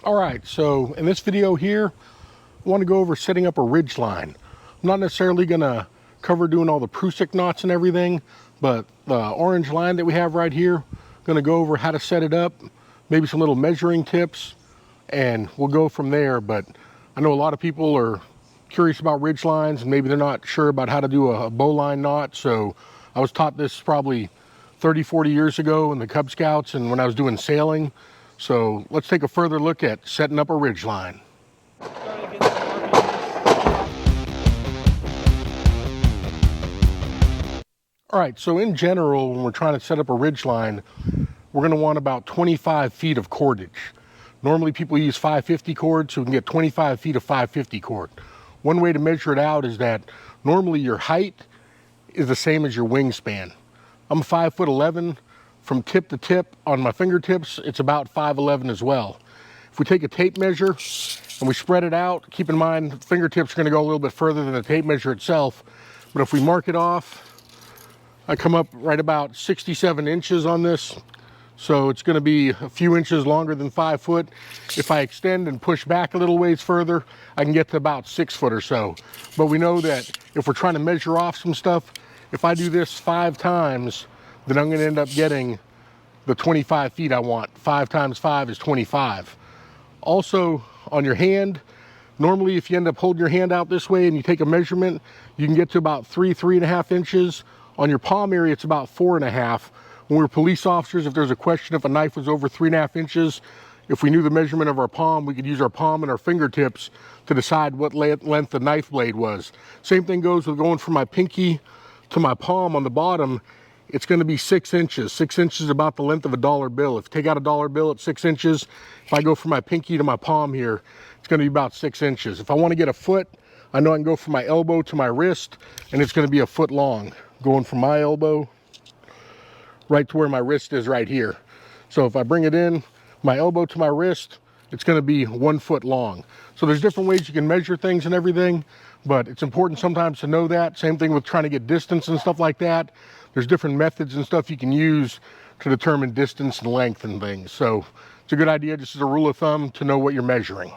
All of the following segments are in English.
All right, so in this video here, I want to go over setting up a ridgeline. I'm not necessarily going to cover doing all the Prusik knots and everything, but the orange line that we have right here, I'm going to go over how to set it up, maybe some little measuring tips, and we'll go from there. But I know a lot of people are curious about ridge lines, and maybe they're not sure about how to do a bowline knot. So I was taught this probably 30, 40 years ago in the Cub Scouts and when I was doing sailing. So let's take a further look at setting up a ridge line. All right, so in general, when we're trying to set up a ridge line, we're going to want about 25 feet of cordage. Normally people use 550 cord, so we can get 25 feet of 550 cord. One way to measure it out is that normally your height is the same as your wingspan. I'm 5'11". From tip to tip on my fingertips, it's about 5'11" as well. If we take a tape measure and we spread it out, keep in mind fingertips are going to go a little bit further than the tape measure itself, but if we mark it off, I come up right about 67 inches on this. So it's going to be a few inches longer than 5 foot. If I extend and push back a little ways further, I can get to about 6 foot or so. But we know that if we're trying to measure off some stuff, if I do this 5 times, then I'm going to end up getting the 25 feet I want. 5 times 5 is 25. Also, on your hand, normally if you end up holding your hand out this way and you take a measurement, you can get to about 3.5 inches. On your palm area, it's about 4.5. When we were police officers, if there's a question if a knife was over 3.5 inches, if we knew the measurement of our palm, we could use our palm and our fingertips to decide what length the knife blade was. Same thing goes with going from my pinky to my palm on the bottom. It's going to be 6 inches. 6 inches is about the length of a dollar bill. If you take out a dollar bill at 6 inches, if I go from my pinky to my palm here, it's going to be about 6 inches. If I want to get a foot, I know I can go from my elbow to my wrist, and it's going to be a foot long, going from my elbow right to where my wrist is right here. So if I bring it in, my elbow to my wrist, it's going to be 1 foot long. So there's different ways you can measure things and everything, but it's important sometimes to know that. Same thing with trying to get distance and stuff like that. There's different methods and stuff you can use to determine distance and length and things. So it's a good idea, just as a rule of thumb, to know what you're measuring.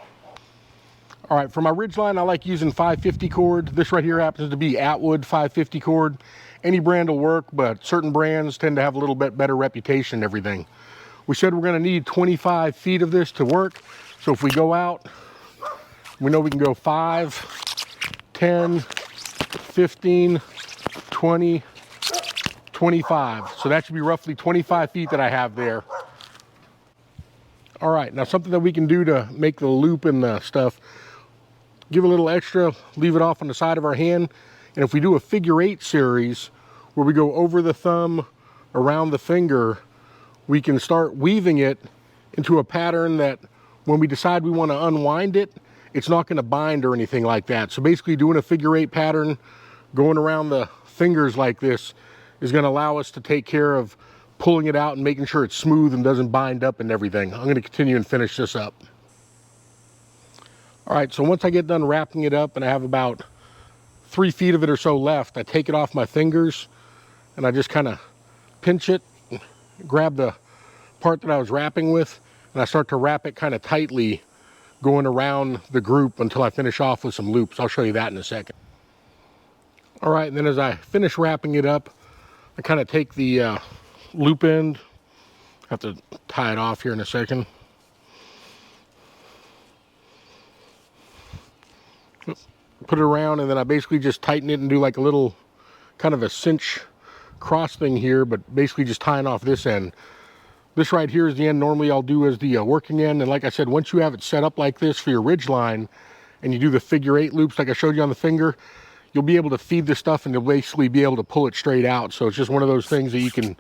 All right, for my ridge line, I like using 550 cord. This right here happens to be Atwood 550 cord. Any brand will work, but certain brands tend to have a little bit better reputation and everything. We said we're going to need 25 feet of this to work. So if we go out, we know we can go 5, 10, 15, 20, 25. So that should be roughly 25 feet that I have there. All right, now something that we can do to make the loop and the stuff, give a little extra, leave it off on the side of our hand. And if we do a figure-8 series where we go over the thumb, around the finger, we can start weaving it into a pattern that when we decide we want to unwind it, it's not going to bind or anything like that. So basically doing a figure-8 pattern, going around the fingers like this, is going to allow us to take care of pulling it out and making sure it's smooth and doesn't bind up and everything. I'm going to continue and finish this up. All right, so once I get done wrapping it up and I have about 3 feet of it or so left, I take it off my fingers and I just kind of pinch it, grab the part that I was wrapping with, and I start to wrap it kind of tightly going around the group until I finish off with some loops. I'll show you that in a second. All right, and then as I finish wrapping it up, I kind of take the loop end. I have to tie it off here in a second. Put it around, and then I basically just tighten it and do like a little kind of a cinch cross thing here, but basically just tying off this end. This right here is the end normally I'll do as the working end. And like I said, once you have it set up like this for your ridge line and you do the figure-8 loops like I showed you on the finger, you'll be able to feed this stuff and you'll basically be able to pull it straight out. So it's just one of those things that you can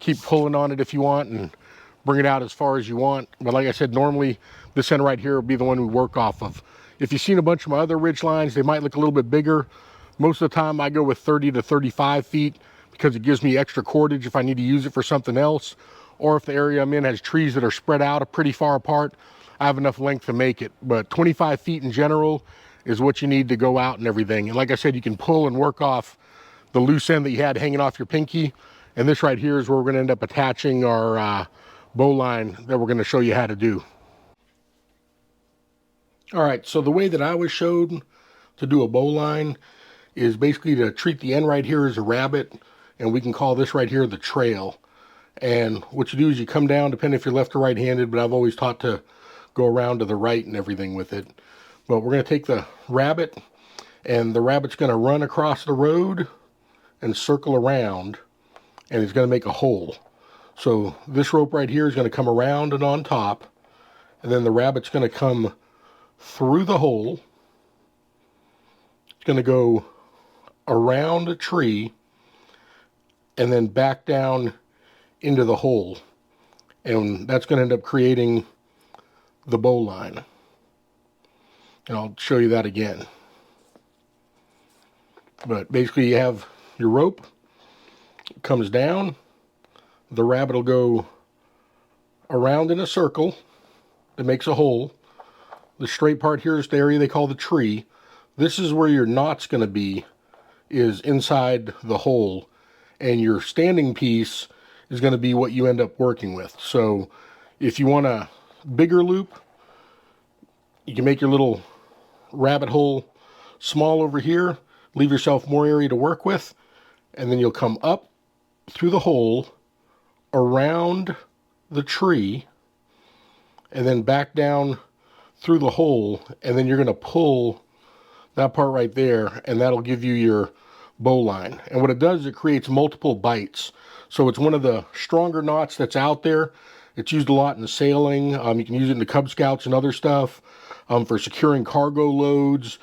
keep pulling on it if you want and bring it out as far as you want. But like I said, normally this end right here will be the one we work off of. If you've seen a bunch of my other ridge lines, they might look a little bit bigger. Most of the time I go with 30 to 35 feet because it gives me extra cordage if I need to use it for something else, or if the area I'm in has trees that are spread out pretty far apart, I have enough length to make it. But 25 feet in general is what you need to go out and everything. And like I said, you can pull and work off the loose end that you had hanging off your pinky. And this right here is where we're going to end up attaching our bowline that we're going to show you how to do. All right, so the way that I was showed to do a bowline is basically to treat the end right here as a rabbit, and we can call this right here the trail. And what you do is you come down, depending if you're left or right-handed, but I've always taught to go around to the right and everything with it. But we're going to take the rabbit, and the rabbit's going to run across the road and circle around, and it's going to make a hole. So this rope right here is going to come around and on top, and then the rabbit's going to come through the hole. It's going to go around a tree and then back down into the hole, and that's going to end up creating the bowline. And I'll show you that again. But basically you have your rope, it comes down, the rabbit will go around in a circle that makes a hole. The straight part here is the area they call the tree. This is where your knot's going to be, is inside the hole, and your standing piece is going to be what you end up working with. So if you want a bigger loop, you can make your little rabbit hole small over here, leave yourself more area to work with, and then you'll come up through the hole, around the tree, and then back down through the hole, and then you're going to pull that part right there, and that'll give you your bowline. And what it does is it creates multiple bites. So it's one of the stronger knots that's out there. It's used a lot in sailing. You can use it in the Cub Scouts and other stuff, for securing cargo loads.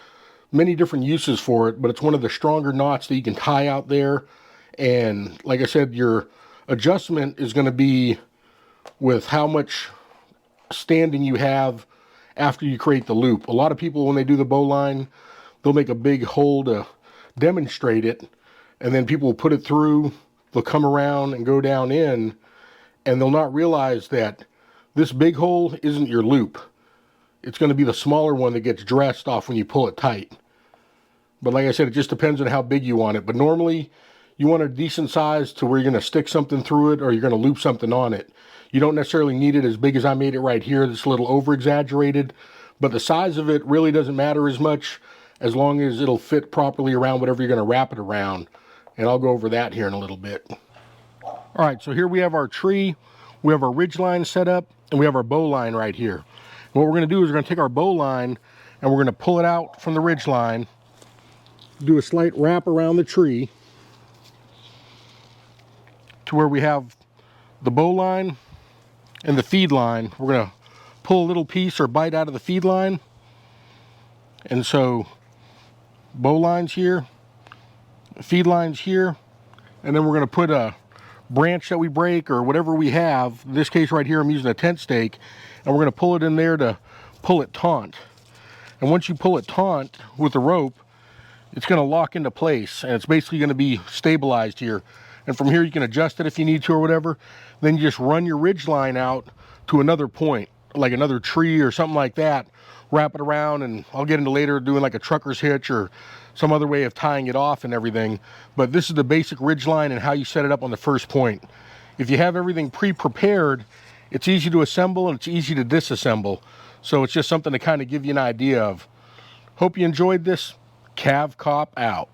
Many different uses for it, but it's one of the stronger knots that you can tie out there. And like I said, your adjustment is going to be with how much standing you have after you create the loop. A lot of people, when they do the bowline, they'll make a big hole to demonstrate it, and then people will put it through, they'll come around and go down in, and they'll not realize that this big hole isn't your loop. It's going to be the smaller one that gets dressed off when you pull it tight. But like I said, it just depends on how big you want it. But normally, you want a decent size to where you're going to stick something through it or you're going to loop something on it. You don't necessarily need it as big as I made it right here. That's a little over-exaggerated. But the size of it really doesn't matter as much as long as it'll fit properly around whatever you're going to wrap it around. And I'll go over that here in a little bit. All right, so here we have our tree. We have our ridgeline set up, and we have our bowline right here. And what we're going to do is we're going to take our bowline and we're going to pull it out from the ridgeline, do a slight wrap around the tree to where we have the bowline and the feed line. We're going to pull a little piece or bite out of the feed line. And so bowline's here, feed line's here, and then we're going to put a branch that we break or whatever we have. In this case right here, I'm using a tent stake, and we're going to pull it in there to pull it taut. And once you pull it taut with the rope, it's going to lock into place, and it's basically going to be stabilized here. And from here you can adjust it if you need to or whatever. Then you just run your ridge line out to another point, like another tree or something like that, wrap it around, and I'll get into later doing like a trucker's hitch or some other way of tying it off and everything. But this is the basic ridge line and how you set it up on the first point. If you have everything pre-prepared, it's easy to assemble and it's easy to disassemble. So it's just something to kind of give you an idea of. Hope you enjoyed this. Cav Cop out.